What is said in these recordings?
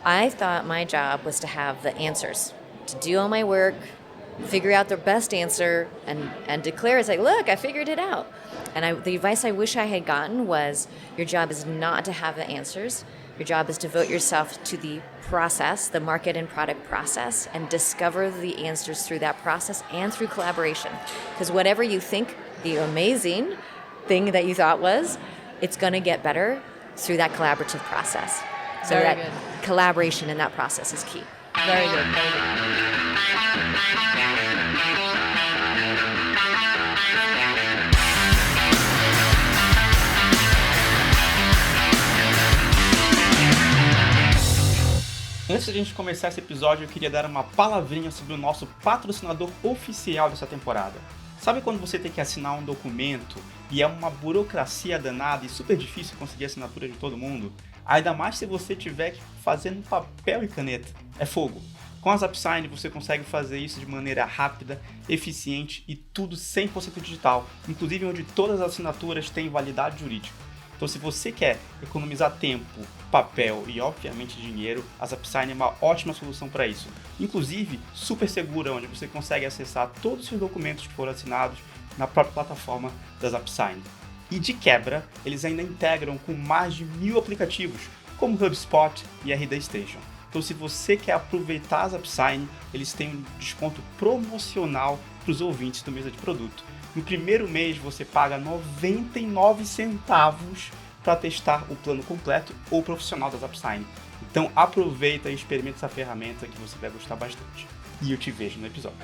I thought my job was to have the answers, to do all my work, figure out the best answer, and declare, it's like, look, I figured it out. And the advice I wish I had gotten was, your job is not to have the answers. Your job is to devote yourself to the process, the market and product process, and discover the answers through that process and through collaboration. Because whatever you think the amazing thing that you thought was, it's going to get better through that collaborative process. So Very that good. collaboration in that process is key. Very good. Very good. Antes de a gente começar esse episódio, eu queria dar uma palavrinha sobre o nosso patrocinador oficial dessa temporada. Sabe quando você tem que assinar um documento e é uma burocracia danada e super difícil conseguir a assinatura de todo mundo? Ainda mais se você tiver que fazer no papel e caneta. É fogo. Com a ZapSign você consegue fazer isso de maneira rápida, eficiente e tudo 100% digital, inclusive onde todas as assinaturas têm validade jurídica. Então, se você quer economizar tempo, papel e, obviamente, dinheiro, a ZapSign é uma ótima solução para isso. Inclusive, super segura, onde você consegue acessar todos os documentos que foram assinados na própria plataforma da ZapSign. E, de quebra, eles ainda integram com mais de 1000 aplicativos, como HubSpot e RD Station. Então, se você quer aproveitar a ZapSign, eles têm um desconto promocional para os ouvintes do Mesa de Produto. No primeiro mês você paga 99 centavos para testar o plano completo ou profissional da ZapSign. Então aproveita e experimenta essa ferramenta que você vai gostar bastante. E eu te vejo no episódio.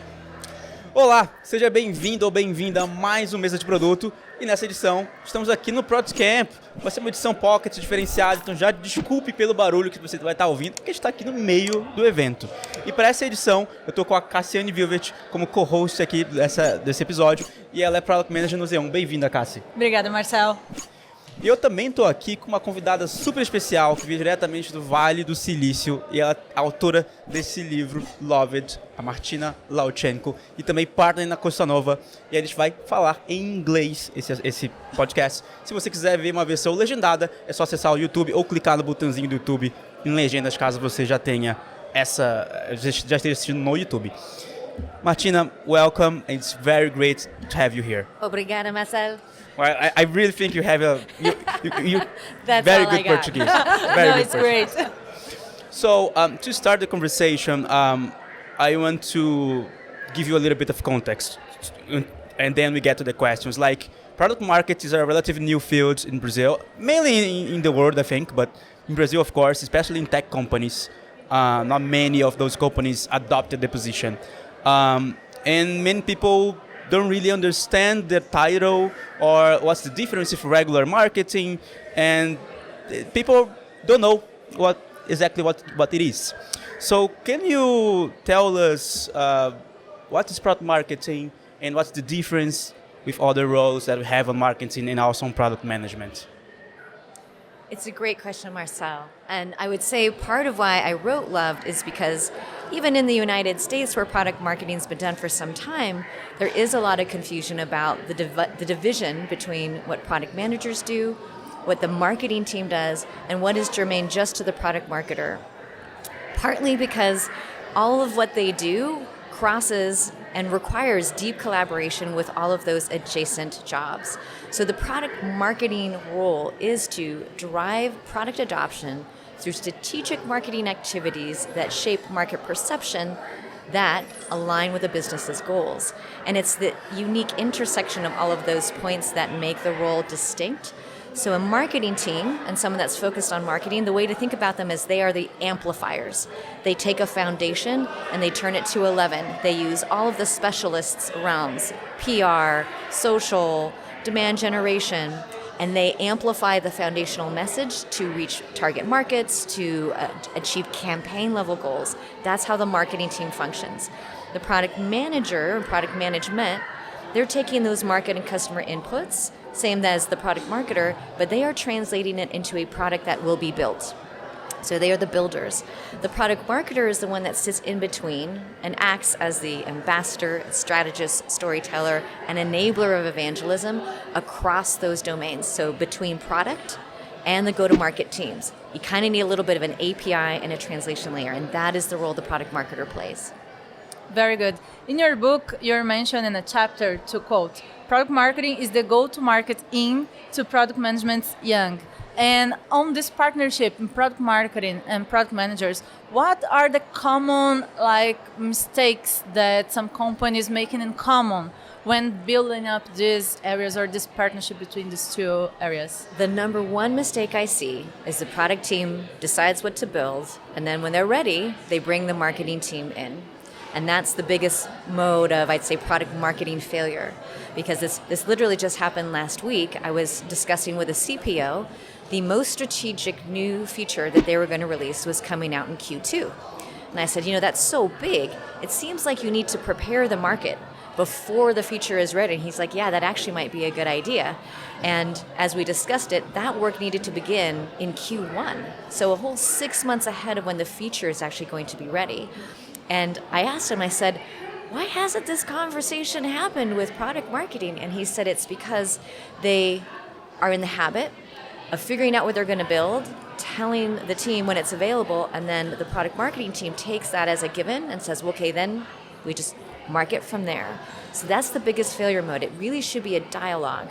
Olá, seja bem-vindo ou bem-vinda a mais um Mesa de Produto. E nessa edição, estamos aqui no ProduCamp. Vai ser uma edição pocket diferenciada, então já desculpe pelo barulho que você vai estar ouvindo, porque a gente está aqui no meio do evento. E para essa edição, eu estou com a Cassiane Vilvert como co-host aqui desse episódio, e ela é Product Manager no Z1. Bem-vinda, Cassi. Obrigada, Marcel. E eu também estou aqui com uma convidada super especial, que veio diretamente do Vale do Silício, e ela é a autora desse livro, Loved, a Martina Lauchenko, e também partner na Costa Nova, e a gente vai falar em inglês esse podcast. Se você quiser ver uma versão legendada, é só acessar o YouTube ou clicar no botãozinho do YouTube em legendas, caso você já tenha já esteja assistindo no YouTube. Martina, welcome, and it's very great to have you here. Obrigada, Marcel. Well, I really think you have you That's very all good I got. Portuguese. No, Very good it's Portuguese. great. So to start the conversation, I want to give you a little bit of context, and then we get to the questions. Like, product market is a relatively new field in Brazil, mainly in the world, I think, but in Brazil, of course, especially in tech companies. Not many of those companies adopted the position, and many people don't really understand the title or what's the difference with regular marketing, and people don't know what it is. So can you tell us what is product marketing and what's the difference with other roles that we have on marketing and also on product management? It's a great question, Marcel. And I would say part of why I wrote Loved is because even in the United States, where product marketing has been done for some time, there is a lot of confusion about the division between what product managers do, what the marketing team does, and what is germane just to the product marketer. Partly because all of what they do crosses and requires deep collaboration with all of those adjacent jobs. So the product marketing role is to drive product adoption through strategic marketing activities that shape market perception that align with the business's goals. And it's the unique intersection of all of those points that make the role distinct. So a marketing team and someone that's focused on marketing, the way to think about them is they are the amplifiers. They take a foundation and they turn it to 11. They use all of the specialists' realms, PR, social, demand generation, and they amplify the foundational message to reach target markets, to achieve campaign level goals. That's how the marketing team functions. The product manager or product management, they're taking those market and customer inputs, same as the product marketer, but they are translating it into a product that will be built. So they are the builders. The product marketer is the one that sits in between and acts as the ambassador, strategist, storyteller, and enabler of evangelism across those domains. So between product and the go-to-market teams. You kind of need a little bit of an API and a translation layer, and that is the role the product marketer plays. Very good. In your book, you're mentioned in a chapter to quote, product marketing is the go-to-market in to product management's yang. And on this partnership in product marketing and product managers, what are the common mistakes that some companies making in common when building up these areas or this partnership between these two areas? The number one mistake I see is the product team decides what to build, and then when they're ready, they bring the marketing team in. And that's the biggest mode of, I'd say, product marketing failure. Because this literally just happened last week. I was discussing with a CPO, the most strategic new feature that they were going to release was coming out in Q2. And I said, that's so big. It seems like you need to prepare the market before the feature is ready. And he's like, yeah, that actually might be a good idea. And as we discussed it, that work needed to begin in Q1. So a whole 6 months ahead of when the feature is actually going to be ready. And I asked him, I said, why hasn't this conversation happened with product marketing? And he said it's because they are in the habit of figuring out what they're going to build, telling the team when it's available, and then the product marketing team takes that as a given and says, well, okay, then we just market from there. So that's the biggest failure mode. It really should be a dialogue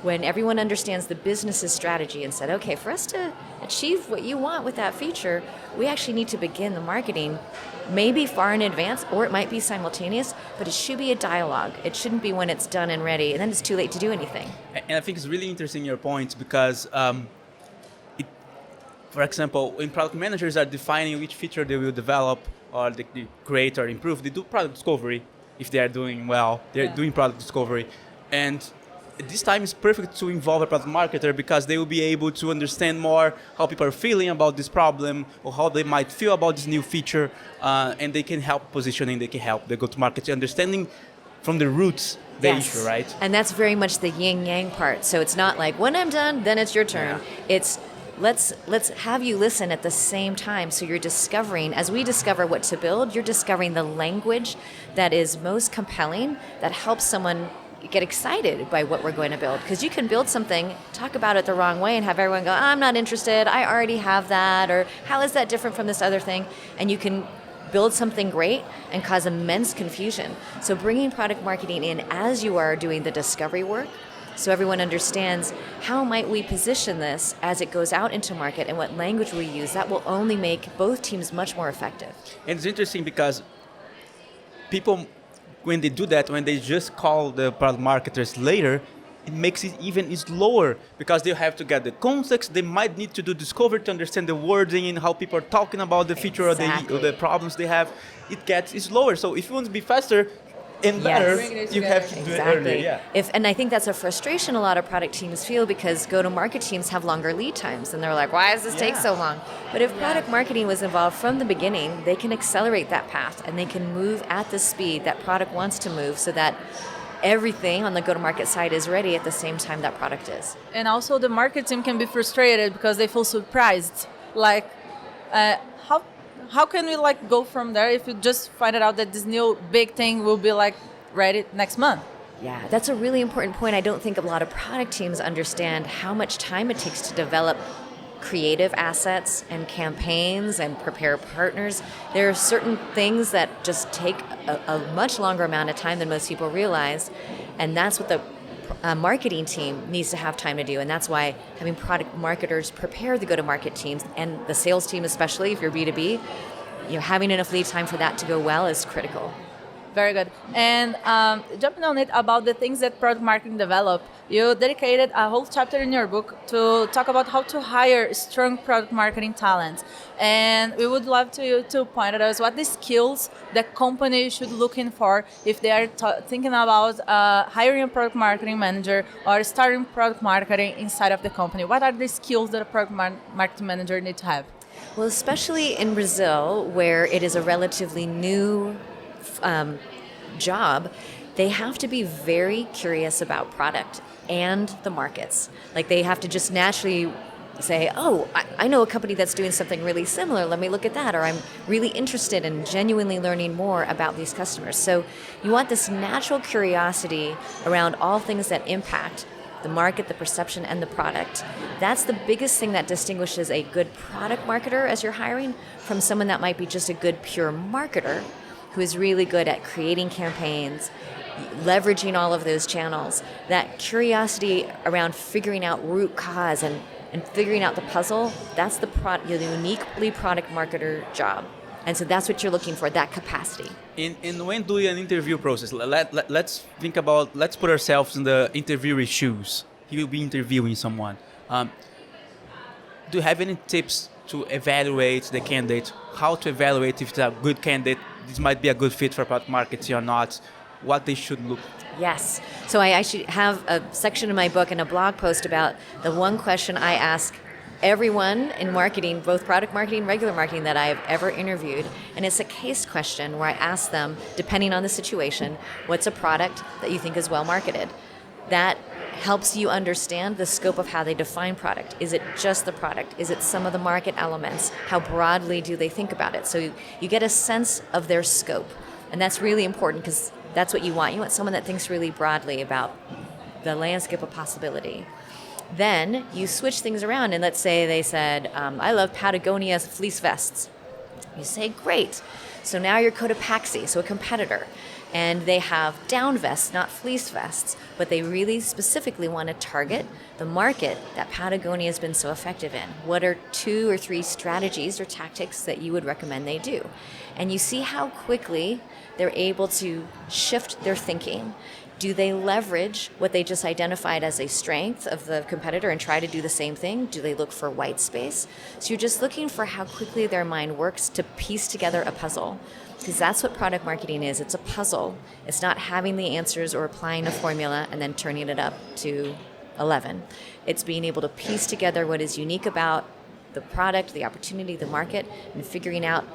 when everyone understands the business's strategy and said, okay, for us to achieve what you want with that feature, we actually need to begin the marketing maybe far in advance, or it might be simultaneous, but it should be a dialogue. It shouldn't be when it's done and ready, and then it's too late to do anything. And I think it's really interesting your point because, for example, when product managers are defining which feature they will develop or they create or improve, they do product discovery if they are doing well. They're doing product discovery. And this time is perfect to involve a product marketer because they will be able to understand more how people are feeling about this problem or how they might feel about this new feature, and they can help positioning, they can help the go-to-market understanding from the roots the issue, right? And that's very much the yin-yang part. So it's not like, when I'm done, then it's your turn. Yeah. It's let's have you listen at the same time. So you're discovering, as we discover what to build, you're discovering the language that is most compelling, that helps someone get excited by what we're going to build. Because you can build something, talk about it the wrong way, and have everyone go, I'm not interested, I already have that, or how is that different from this other thing? And you can build something great and cause immense confusion. So bringing product marketing in as you are doing the discovery work, so everyone understands how might we position this as it goes out into market and what language we use, that will only make both teams much more effective. And it's interesting because people, when they do that, when they just call the product marketers later, it makes it even slower because they have to get the context. They might need to do discovery to understand the wording and how people are talking about the feature or the problems they have. It gets slower. So if you want to be faster and better, you have to do it earlier. Yeah. And I think that's a frustration a lot of product teams feel because go-to-market teams have longer lead times. And they're like, why does this take so long? But if product marketing was involved from the beginning, they can accelerate that path and they can move at the speed that product wants to move so that everything on the go-to-market side is ready at the same time that product is. And also the market team can be frustrated because they feel surprised. Like, how can we go from there if you just find out that this new big thing will be ready next month? Yeah, that's a really important point. I don't think a lot of product teams understand how much time it takes to develop creative assets and campaigns and prepare partners. There are certain things that just take a much longer amount of time than most people realize, and that's what the marketing team needs to have time to do, and that's why having product marketers prepare the go-to-market teams and the sales team, especially if you're B2B, having enough lead time for that to go well is critical. Very good. And jumping on it about the things that product marketing develop, you dedicated a whole chapter in your book to talk about how to hire strong product marketing talent. And we would love you to point at us what the skills the company should look in for if they are thinking about hiring a product marketing manager or starting product marketing inside of the company. What are the skills that a product marketing manager needs to have? Well, especially in Brazil, where it is a relatively new job, they have to be very curious about product and the markets. They have to just naturally say, oh, I know a company that's doing something really similar, let me look at that, or I'm really interested in genuinely learning more about these customers. So you want this natural curiosity around all things that impact the market, the perception, and the product. That's the biggest thing that distinguishes a good product marketer as you're hiring from someone that might be just a good pure marketer who is really good at creating campaigns, leveraging all of those channels. That curiosity around figuring out root cause and figuring out the puzzle, that's the uniquely product marketer job. And so that's what you're looking for, that capacity. In when doing an interview process, let's think about, let's put ourselves in the interviewer's shoes. He will be interviewing someone. Do you have any tips to evaluate the candidate? How to evaluate if it's a good candidate, this might be a good fit for product marketing or not? What they should look? Yes. So I actually have a section in my book and a blog post about the one question I ask everyone in marketing, both product marketing, regular marketing, that I've ever interviewed. And it's a case question where I ask them, depending on the situation, what's a product that you think is well marketed? That helps you understand the scope of how they define product. Is it just the product? Is it some of the market elements? How broadly do they think about it? So you get a sense of their scope. And that's really important because that's what you want. You want someone that thinks really broadly about the landscape of possibility. Then you switch things around, and let's say they said, I love Patagonia's fleece vests. You say, great. So now you're Cotopaxi, so a competitor. And they have down vests, not fleece vests, but they really specifically want to target the market that Patagonia has been so effective in. What are 2 or 3 strategies or tactics that you would recommend they do? And you see how quickly they're able to shift their thinking. Do they leverage what they just identified as a strength of the competitor and try to do the same thing? Do they look for white space? So you're just looking for how quickly their mind works to piece together a puzzle. Because that's what product marketing is. It's a puzzle. It's not having the answers or applying a formula and then turning it up to 11. It's being able to piece together what is unique about the product, the opportunity, the market, and figuring out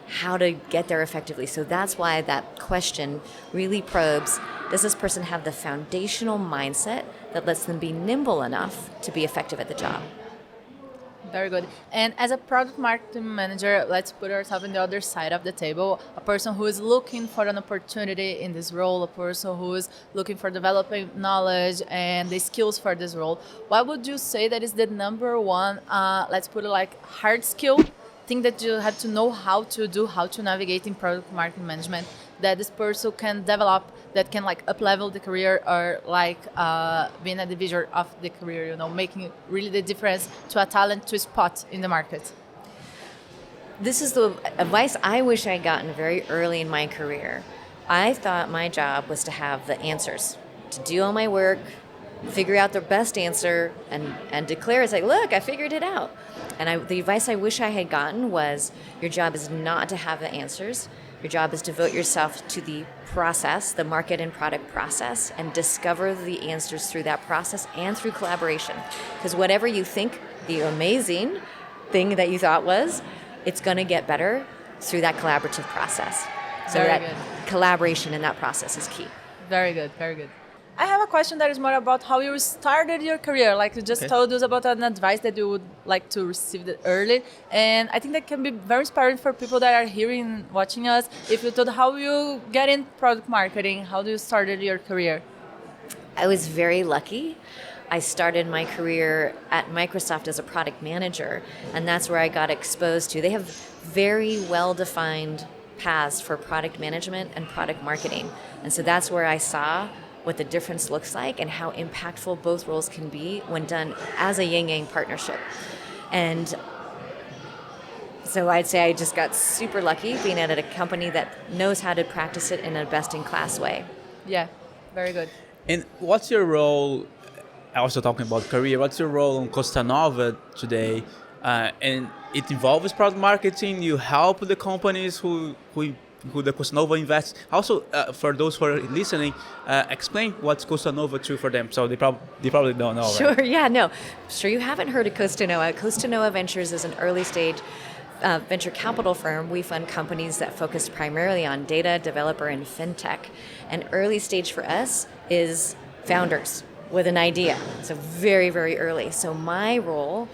how to get there effectively. So that's why that question really probes, does this person have the foundational mindset that lets them be nimble enough to be effective at the job? Very good. And as a product marketing manager, let's put ourselves on the other side of the table. A person who is looking for an opportunity in this role, a person who is looking for developing knowledge and the skills for this role. What would you say that is the number one, let's put it like hard skill, thing that you have to know how to do, how to navigate in product marketing management, that this person can develop, that can like up-level the career or like being a divisor of the career, you know, making really the difference to a talent to spot in the market? This is the advice I wish I'd gotten very early in my career. I thought my job was to have the answers, to do all my work, figure out the best answer, and declare, it's like, look, I figured it out. And the advice I wish I had gotten was, your job is not to have the answers. Your job is to devote yourself to the process, the market and product process, and discover the answers through that process and through collaboration. Because whatever you think the amazing thing that you thought was, it's going to get better through that collaborative process. So Very that good. collaboration in that process is key. Very good, very good. I have a question that is more about how you started your career. Like you just told us about an advice that you would like to receive it early. And I think that can be very inspiring for people that are hearing, watching us. If you told how you get in product marketing, how do you started your career? I was very lucky. I started my career at Microsoft as a product manager, and that's where I got exposed to. They have very well-defined paths for product management and product marketing. And so that's where I saw what the difference looks like and how impactful both roles can be when done as a yin-yang partnership. And so I'd say I just got super lucky being at a company that knows how to practice it in a best-in-class way. Yeah, very good. And what's your role, also talking about career, what's your role on Costa Nova today? And it involves product marketing, you help the companies who the Costa Nova invests. Also, for those who are listening, explain what's Costa Nova to for them. So they probably don't know. Sure, right? yeah, no. Sure, you haven't heard of Costa Nova. Costa Nova Ventures is an early stage venture capital firm. We fund companies that focus primarily on data, developer, and fintech. And early stage for us is founders. with an idea. So very, very early. So my role,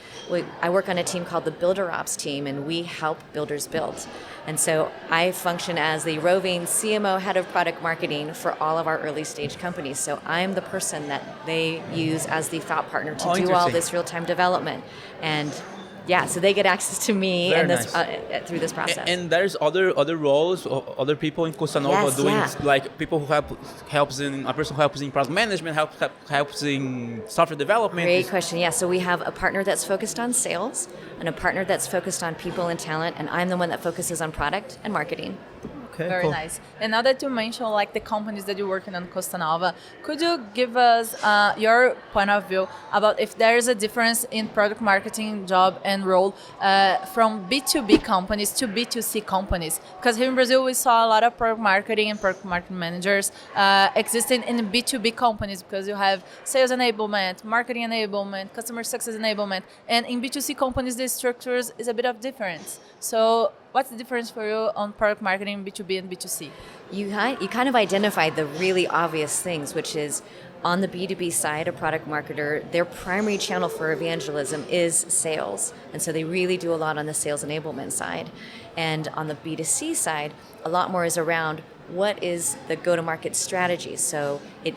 I work on a team called the Builder Ops team, and we help builders build. And so I function as the roving CMO, head of product marketing for all of our early stage companies. So I'm the person that they use as the thought partner to do all interesting. this real-time development. And yeah, so they get access to me Very and this nice. through this process. And there's other roles, other people in Costa Nova Yes, doing yeah. like people who helps in a person who helps in product management, helps in software development. Great question. Yeah, so we have a partner that's focused on sales and a partner that's focused on people and talent, and I'm the one that focuses on product and marketing. Okay, Very cool. nice. And now that you mentioned like the companies that you're working on Costa Nova, could you give us your point of view about if there is a difference in product marketing job and role from B2B companies to B2C companies? Because here in Brazil we saw a lot of product marketing and product marketing managers existing in B2B companies because you have sales enablement, marketing enablement, customer success enablement, and in B2C companies the structures is a bit of difference. So what's the difference for you on product marketing B2B and B2C? You kind of identified the really obvious things, which is on the B2B side, a product marketer, their primary channel for evangelism is sales. And so they really do a lot on the sales enablement side. And on the B2C side, a lot more is around what is the go-to-market strategy. So it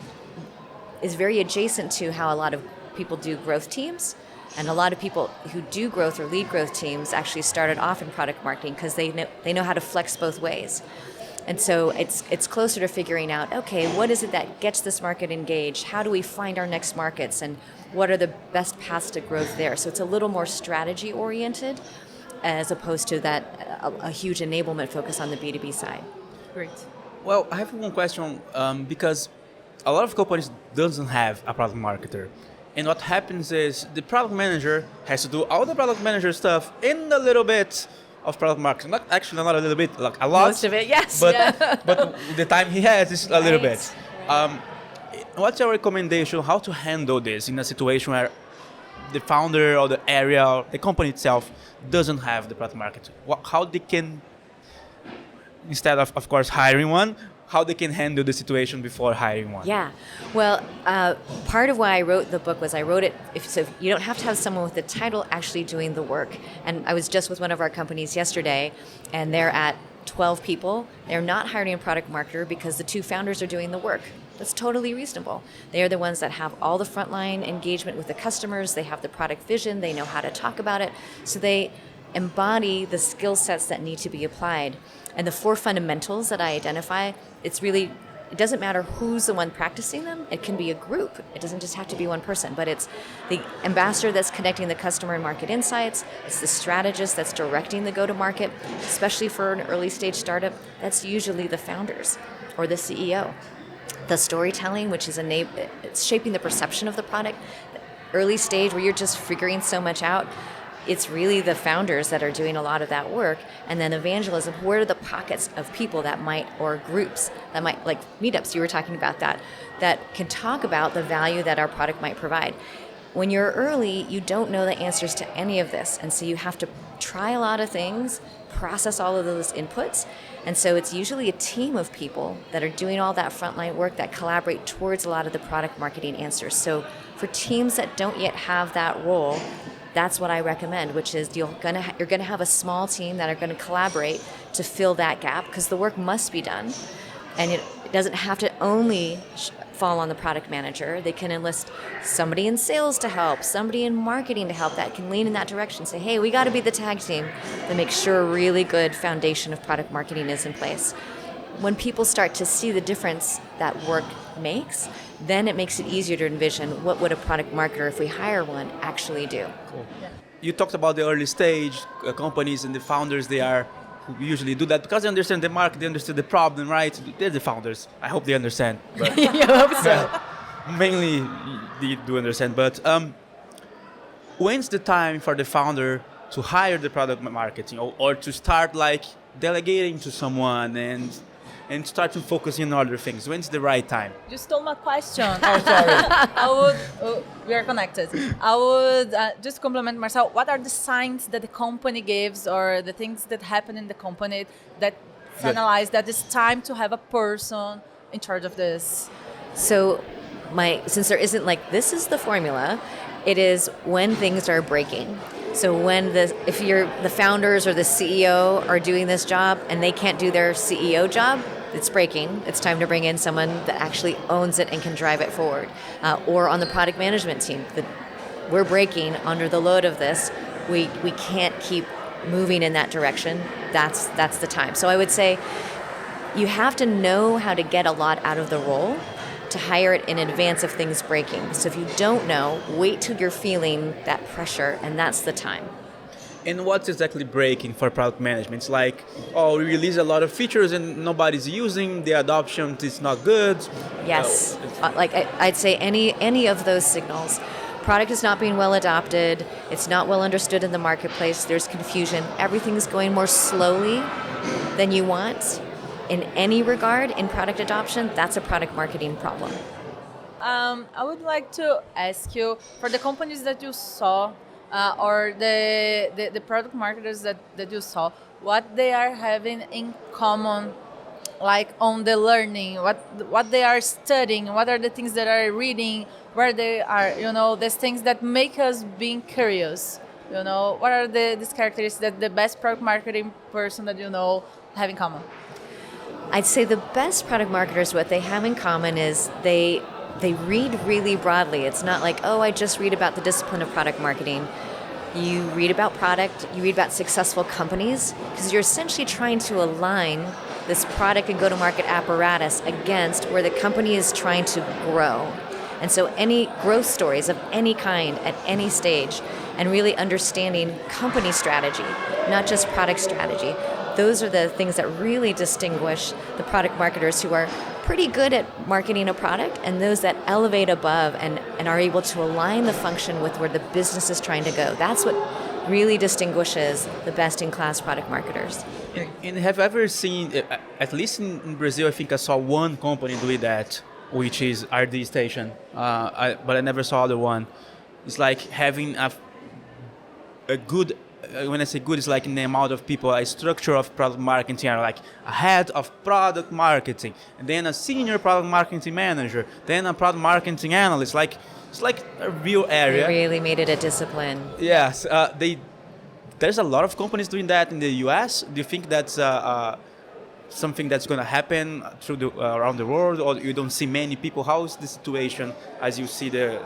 is very adjacent to how a lot of people do growth teams. And a lot of people who do growth or lead growth teams actually started off in product marketing because they know how to flex both ways. And so it's closer to figuring out, okay, what is it that gets this market engaged? How do we find our next markets? And what are the best paths to growth there? So it's a little more strategy oriented as opposed to that a huge enablement focus on the B2B side. Great. Well, I have one question because a lot of companies doesn't have a product marketer. And what happens is the product manager has to do all the product manager stuff in a little bit of product marketing. Not a little bit, like a lot. Most of it, yes. But but the time he has is a little Right. bit. What's your recommendation how to handle this in a situation where the founder or the area or the company itself doesn't have the product market? How they can, instead of course hiring one, how they can handle the situation before hiring one? Yeah. Well, part of why I wrote the book was I wrote it, so you don't have to have someone with the title actually doing the work. And I was just with one of our companies yesterday, and they're at 12 people. They're not hiring a product marketer because the two founders are doing the work. That's totally reasonable. They are the ones that have all the frontline engagement with the customers. They have the product vision. They know how to talk about it. So they embody the skill sets that need to be applied. And the 4 fundamentals that I identify, it doesn't matter who's the one practicing them. It can be a group. It doesn't just have to be one person, but it's the ambassador that's connecting the customer and market insights. It's the strategist that's directing the go-to-market, especially for an early stage startup. That's usually the founders or the CEO. The storytelling, which is it's shaping the perception of the product. Early stage where you're just figuring so much out, it's really the founders that are doing a lot of that work. And then evangelism, where are the pockets of people that might, or groups that might, like meetups, you were talking about that can talk about the value that our product might provide. When you're early, you don't know the answers to any of this. And so you have to try a lot of things, process all of those inputs. And so it's usually a team of people that are doing all that frontline work that collaborate towards a lot of the product marketing answers. So for teams that don't yet have that role, that's what I recommend, which is you're gonna have a small team that are going to collaborate to fill that gap because the work must be done, and it doesn't have to only fall on the product manager. They can enlist somebody in sales to help, somebody in marketing to help that can lean in that direction. Say, hey, we got to be the tag team to make sure a really good foundation of product marketing is in place. When people start to see the difference that work makes, then it makes it easier to envision what would a product marketer, if we hire one, actually do. Cool. You talked about the early stage companies and the founders. They are who usually do that because they understand the market, they understand the problem, right? They're the founders. I hope they understand. But I hope so. mainly they do understand. But when's the time for the founder to hire the product marketing or to start like delegating to someone and start to focus on other things? When's the right time? You stole my question. Oh, sorry. We are connected. I would just compliment Marcel. What are the signs that the company gives or the things that happen in the company that analyze that it's time to have a person in charge of this? So since there isn't like this is the formula, it is when things are breaking. So if the founders or the CEO are doing this job and they can't do their CEO job, it's breaking. It's time to bring in someone that actually owns it and can drive it forward. Or on the product management team, we're breaking under the load of this. We can't keep moving in that direction. That's the time. So I would say you have to know how to get a lot out of the role to hire it in advance of things breaking. So if you don't know, wait till you're feeling that pressure, and that's the time. And what's exactly breaking for product management? It's like, oh, we release a lot of features and nobody's using, the adoption is not good. Yes, I'd say any of those signals. Product is not being well adopted, it's not well understood in the marketplace, there's confusion, everything's going more slowly than you want. In any regard, in product adoption, that's a product marketing problem. I would like to ask you, for the companies that you saw, or the product marketers that you saw, what they are having in common, like on the learning, what they are studying, what are the things that are reading, where they are, these things that make us being curious. What are these characteristics that the best product marketing person that you know have in common? I'd say the best product marketers, what they have in common is they read really broadly. It's not like, oh, I just read about the discipline of product marketing. You read about product, you read about successful companies, because you're essentially trying to align this product and go-to-market apparatus against where the company is trying to grow. And so any growth stories of any kind at any stage, and really understanding company strategy, not just product strategy. Those are the things that really distinguish the product marketers who are pretty good at marketing a product and those that elevate above and are able to align the function with where the business is trying to go. That's what really distinguishes the best-in-class product marketers. And have you ever seen, at least in Brazil, I think I saw one company doing that, which is RD Station, but I never saw the one. It's like having a good, when I say good, it's like in the amount of people, a structure of product marketing, like a head of product marketing, and then a senior product marketing manager, then a product marketing analyst. It's like a real area. They really made it a discipline. Yes, there's a lot of companies doing that in the US. Do you think that's something that's going to happen around the world, or you don't see many people? How is the situation as you see the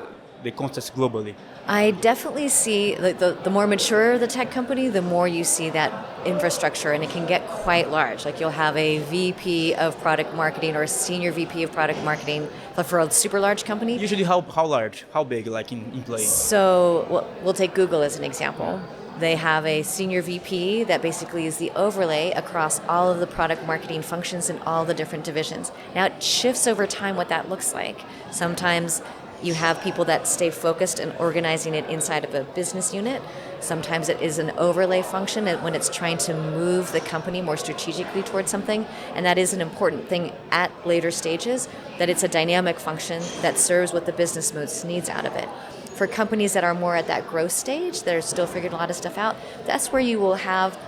context globally? I definitely see the more mature the tech company, the more you see that infrastructure, and it can get quite large. Like you'll have a VP of product marketing or a senior VP of product marketing for a super large company. Usually how large, how big, like in play? So we'll take Google as an example. They have a senior VP that basically is the overlay across all of the product marketing functions in all the different divisions. Now it shifts over time what that looks like. Sometimes you have people that stay focused and organizing it inside of a business unit. Sometimes it is an overlay function when it's trying to move the company more strategically towards something. And that is an important thing at later stages, that it's a dynamic function that serves what the business most needs out of it. For companies that are more at that growth stage, that are still figuring a lot of stuff out, that's where you will have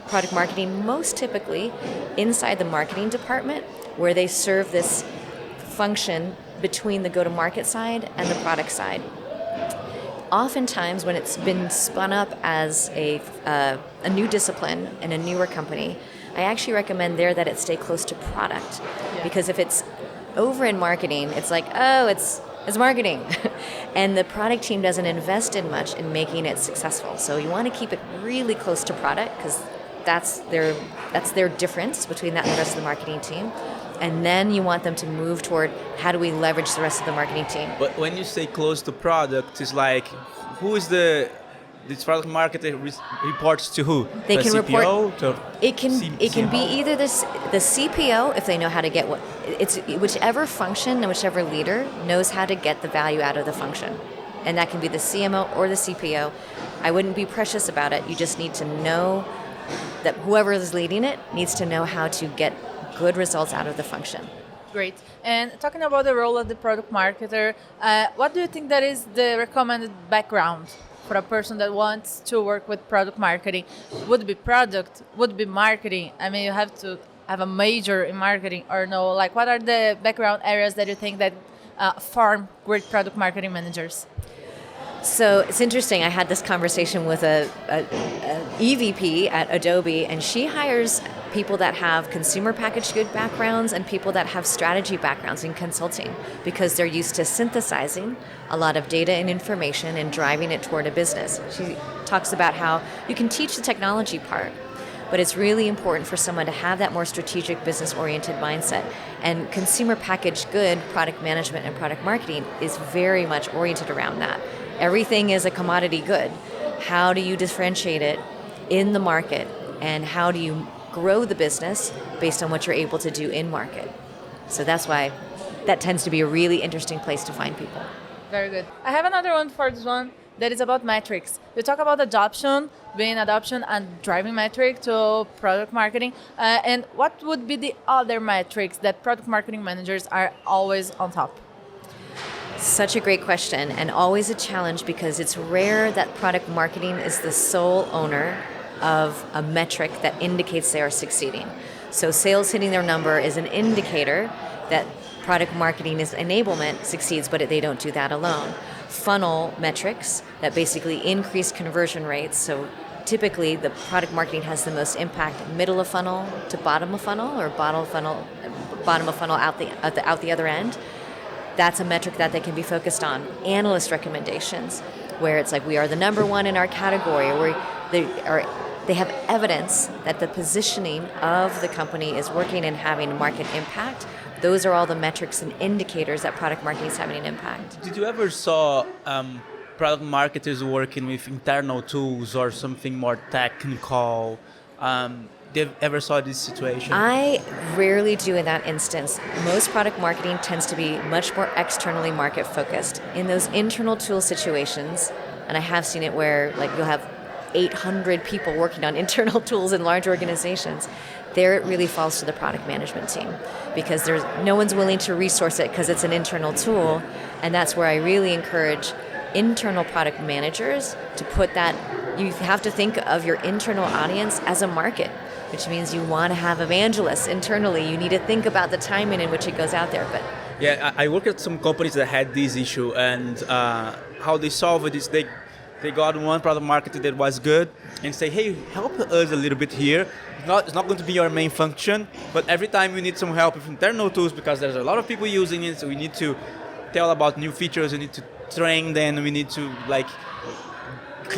product marketing most typically inside the marketing department, where they serve this function between the go-to-market side and the product side. Oftentimes, when it's been spun up as a new discipline in a newer company, I actually recommend there that it stay close to product. Yeah. Because if it's over in marketing, it's like, oh, it's marketing. And the product team doesn't invest in much in making it successful. So you want to keep it really close to product, because that's their difference between that and the rest of the marketing team. And then you want them to move toward how do we leverage the rest of the marketing team. But when you say close to product, it's like, who is this product marketer reports to who? They the can CPO, report. to It can be either the CPO, if they know how to get it's whichever function and whichever leader knows how to get the value out of the function, and that can be the CMO or the CPO. I wouldn't be precious about it. You just need to know that whoever is leading it needs to know how to get good results out of the function. Great. And talking about the role of the product marketer, what do you think that is the recommended background for a person that wants to work with product marketing? Would it be product? Would it be marketing? I mean, you have to have a major in marketing or no? Like, what are the background areas that you think that form great product marketing managers? So it's interesting. I had this conversation with a EVP at Adobe, and she hires people that have consumer packaged good backgrounds and people that have strategy backgrounds in consulting because they're used to synthesizing a lot of data and information and driving it toward a business. She talks about how you can teach the technology part, but it's really important for someone to have that more strategic business-oriented mindset. And consumer packaged good product management and product marketing is very much oriented around that. Everything is a commodity good. How do you differentiate it in the market, and how do you grow the business based on what you're able to do in market? So that's why that tends to be a really interesting place to find people. Very good. I have another one for this one that is about metrics. You talk about adoption, being adoption and driving metric to product marketing. And what would be the other metrics that product marketing managers are always on top? Such a great question, and always a challenge because it's rare that product marketing is the sole owner of a metric that indicates they are succeeding. So sales hitting their number is an indicator that product marketing is enablement succeeds, but they don't do that alone. Funnel metrics that basically increase conversion rates. So typically the product marketing has the most impact middle of funnel to bottom of funnel, or bottom of funnel out the other end. That's a metric that they can be focused on. Analyst recommendations, where it's like we are the number one in our category, or they have evidence that the positioning of the company is working and having market impact. Those are all the metrics and indicators that product marketing is having an impact. Did you ever saw product marketers working with internal tools or something more technical? Did you ever saw this situation? I rarely do in that instance. Most product marketing tends to be much more externally market focused. In those internal tool situations, and I have seen it where like you'll have 800 people working on internal tools in large organizations, there it really falls to the product management team because no one's willing to resource it because it's an internal tool, and that's where I really encourage internal product managers to put that. You have to think of your internal audience as a market, which means you want to have evangelists internally. You need to think about the timing in which it goes out there. But yeah, I work at some companies that had this issue, and how they solved it is they got one product marketer that was good and say, hey, help us a little bit here. It's not going to be your main function, but every time we need some help with internal tools because there's a lot of people using it, so we need to tell about new features, we need to train them, we need to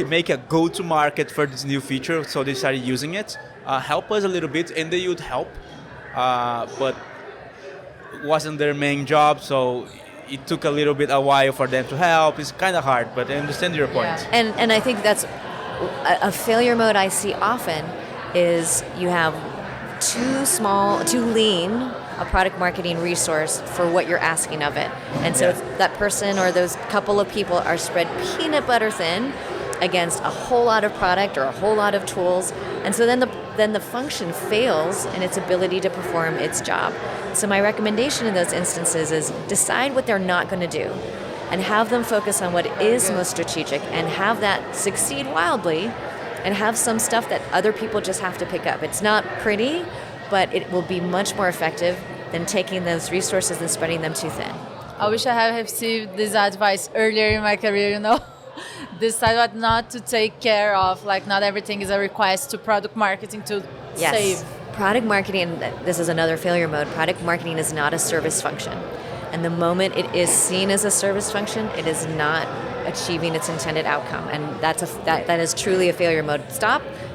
make a go-to market for this new feature, so they started using it. Help us a little bit, and they would help, but it wasn't their main job, so it took a while for them to help. It's kind of hard, but I understand your point. Yeah. And I think that's a failure mode I see often is you have too lean a product marketing resource for what you're asking of it. And so that person or those couple of people are spread peanut butter thin against a whole lot of product or a whole lot of tools. And so then the function fails in its ability to perform its job. So my recommendation in those instances is decide what they're not going to do and have them focus on what is most strategic and have that succeed wildly and have some stuff that other people just have to pick up. It's not pretty, but it will be much more effective than taking those resources and spreading them too thin. I wish I had received this advice earlier in my career, Decide what not to take care of, not everything is a request to product marketing to save. Product marketing, this is another failure mode, product marketing is not a service function. And the moment it is seen as a service function, it is not achieving its intended outcome. And that is truly a failure mode.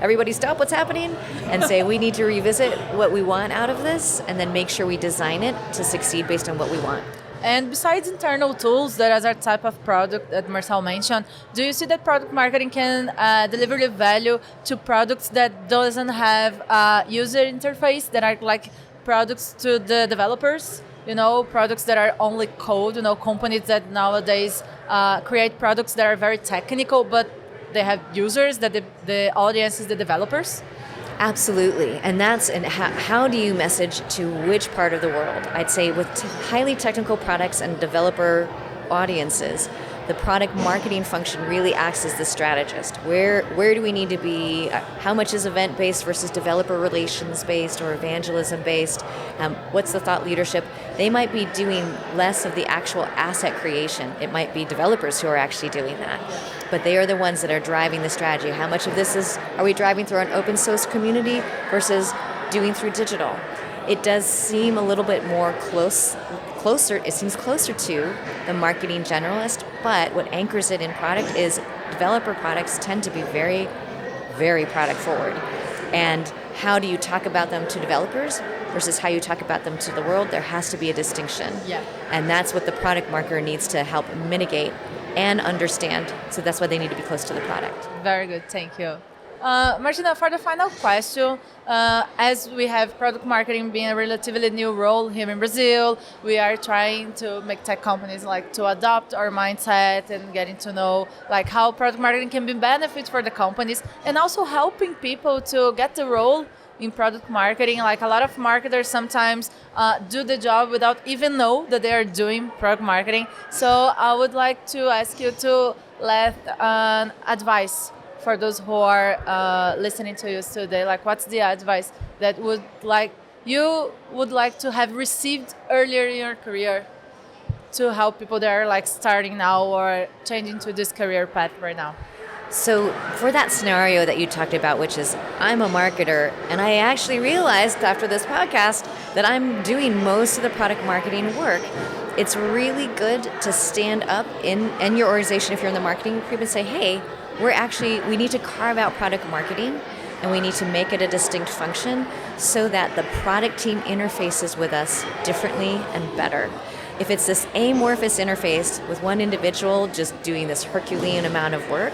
Everybody stop what's happening and say we need to revisit what we want out of this and then make sure we design it to succeed based on what we want. And besides internal tools, that is a type of product that Marcel mentioned, do you see that product marketing can deliver the value to products that doesn't have a user interface, that are like products to the developers? Products that are only code, companies that nowadays create products that are very technical, but they have users, that the audience is the developers? Absolutely. And how do you message to which part of the world? I'd say with highly technical products and developer audiences, the product marketing function really acts as the strategist. Where do we need to be? How much is event-based versus developer relations-based or evangelism-based? What's the thought leadership? They might be doing less of the actual asset creation. It might be developers who are actually doing that. But they are the ones that are driving the strategy. How much of this are we driving through an open source community versus doing through digital? It does seem a little bit more closer, it seems closer to the marketing generalist, but what anchors it in product is developer products tend to be very, very product forward. And how do you talk about them to developers versus how you talk about them to the world? There has to be a distinction. Yeah. And that's what the product marketer needs to help mitigate and understand. So that's why they need to be close to the product. Very good, thank you. Martina, for the final question, as we have product marketing being a relatively new role here in Brazil, we are trying to make tech companies like to adopt our mindset and getting to know like how product marketing can be benefit for the companies and also helping people to get the role in product marketing. Like a lot of marketers sometimes do the job without even know that they are doing product marketing. So I would like to ask you to let advice for those who are listening to you today. Like, what's the advice that you would like to have received earlier in your career to help people that are like starting now or changing to this career path right now? So for that scenario that you talked about, which is I'm a marketer, and I actually realized after this podcast that I'm doing most of the product marketing work, it's really good to stand up in your organization if you're in the marketing group and say, hey, we need to carve out product marketing and we need to make it a distinct function so that the product team interfaces with us differently and better. If it's this amorphous interface with one individual just doing this Herculean amount of work,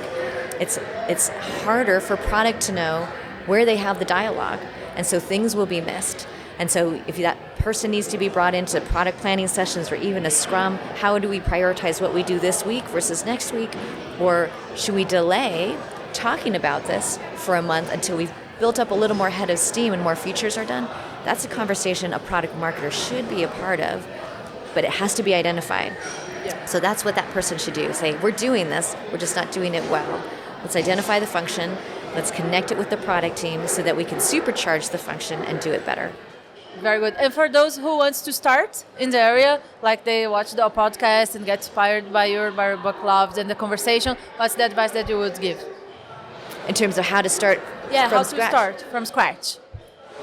it's harder for product to know where they have the dialogue, and so things will be missed. And so if that person needs to be brought into product planning sessions or even a scrum, how do we prioritize what we do this week versus next week? Or should we delay talking about this for a month until we've built up a little more head of steam and more features are done? That's a conversation a product marketer should be a part of, but it has to be identified. Yeah. So that's what that person should do. Say, we're doing this, we're just not doing it well. Let's identify the function, let's connect it with the product team so that we can supercharge the function and do it better. Very good. And for those who wants to start in the area, like they watch the podcast and get inspired by your book Loved and the conversation, what's the advice that you would give? In terms of how to start from scratch? Start from scratch.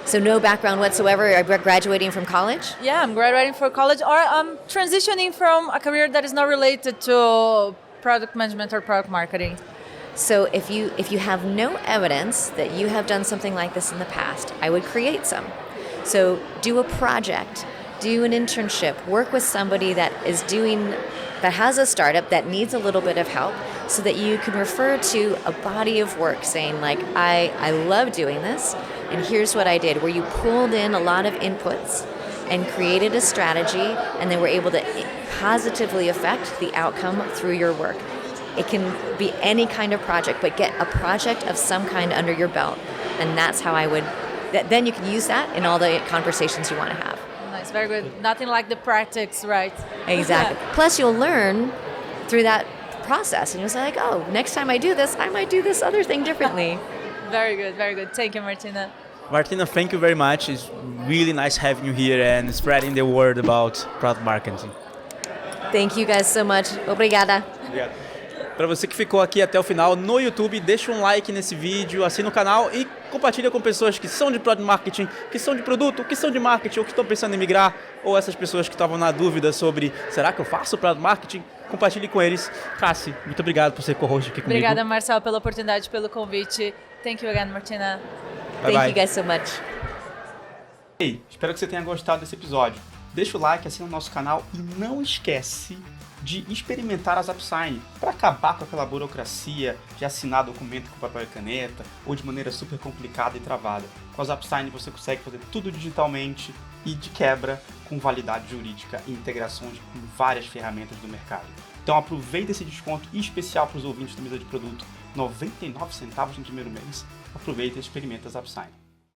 So no background whatsoever, are graduating from college? Yeah, I'm graduating from college, or I'm transitioning from a career that is not related to product management or product marketing. So if you have no evidence that you have done something like this in the past, I would create some. So do a project, do an internship, work with somebody that has a startup that needs a little bit of help so that you can refer to a body of work saying like, I love doing this and here's what I did, where you pulled in a lot of inputs and created a strategy and then were able to positively affect the outcome through your work. It can be any kind of project, but get a project of some kind under your belt. And that's how then you can use that in all the conversations you want to have. Nice, very good. Nothing like the practice, right? Exactly. Plus you'll learn through that process and you'll say like, oh, next time I do this, I might do this other thing differently. Very good, very good. Thank you, Martina. Martina, thank you very much. It's really nice having you here and spreading the word about product marketing. Thank you guys so much. Obrigada. Obrigado. Para você que ficou aqui até o final no YouTube, deixa um like nesse vídeo, assina o canal e compartilha com pessoas que são de product marketing, que são de produto, que são de marketing ou que estão pensando em migrar, ou essas pessoas que estavam na dúvida sobre será que eu faço product marketing? Compartilhe com eles. Cassi, muito obrigado por ser co-host aqui comigo. Obrigada, Marcel, pela oportunidade, pelo convite. Thank you again, Martina. Thank you guys so much. Ei, espero que você tenha gostado desse episódio. Deixa o like, assina o nosso canal e não esquece de experimentar as AppSign para acabar com aquela burocracia de assinar documento com papel e caneta ou de maneira super complicada e travada. Com as AppSign você consegue fazer tudo digitalmente e de quebra com validade jurídica e integrações com várias ferramentas do mercado. Então aproveita esse desconto especial para os ouvintes do Mesa de Produto, 99 centavos no primeiro mês. Aproveita e experimenta as AppSign.